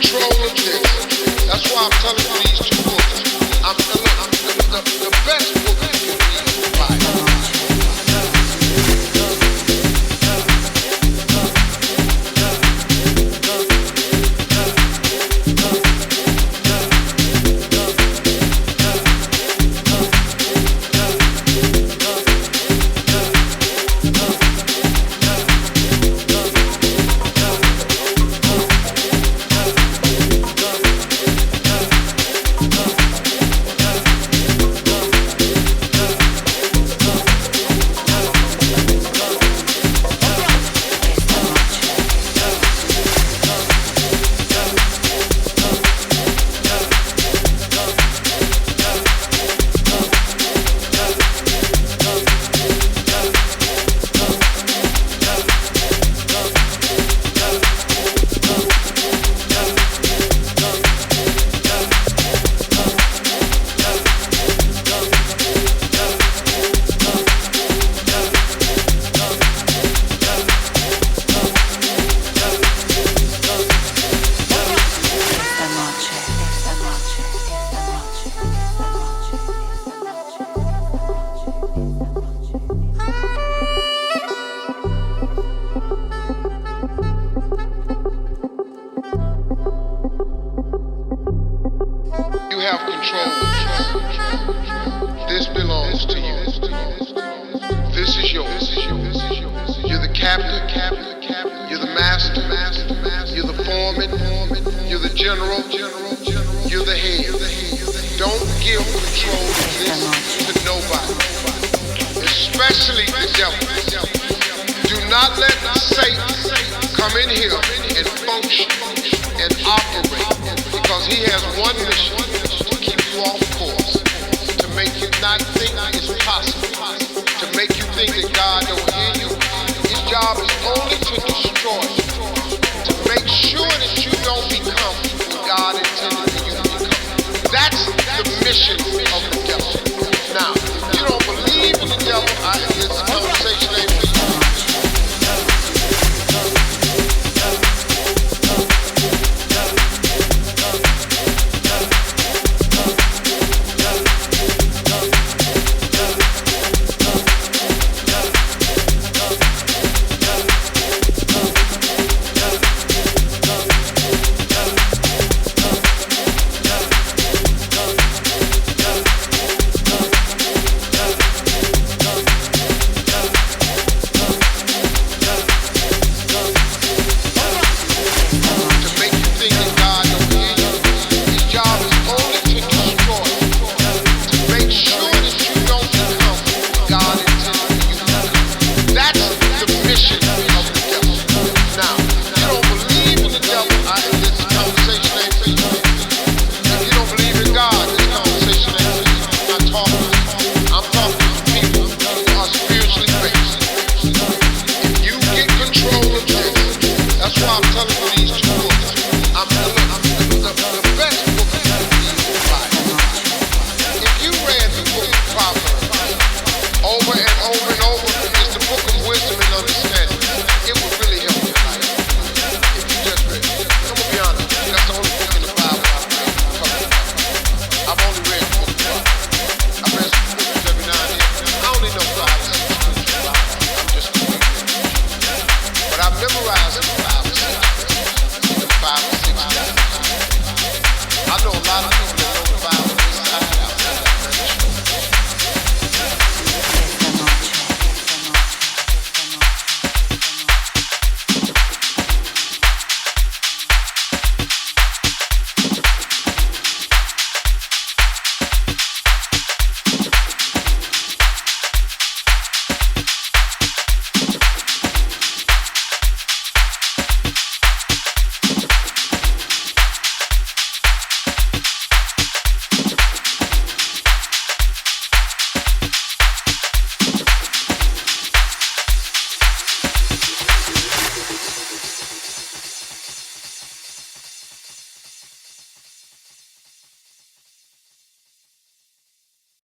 control of this. That's why I'm telling you these two books. The best book you can read is the Bible. You have control. This belongs to you. This is yours. You're the captain. You're the master. You're the foreman. You're the general. You're the head. Don't give control of this to nobody, especially the devil. Do not let Satan come in here and function and operate, because he has one mission: to keep you off course, to make you not think it's possible, to make you think that God don't hear you. His job is only to destroy you, to make sure that you don't become what God intended for you to become. That's the mission of the devil. Now, if you don't believe in the devil, this conversation ain't for you. I know a lot of people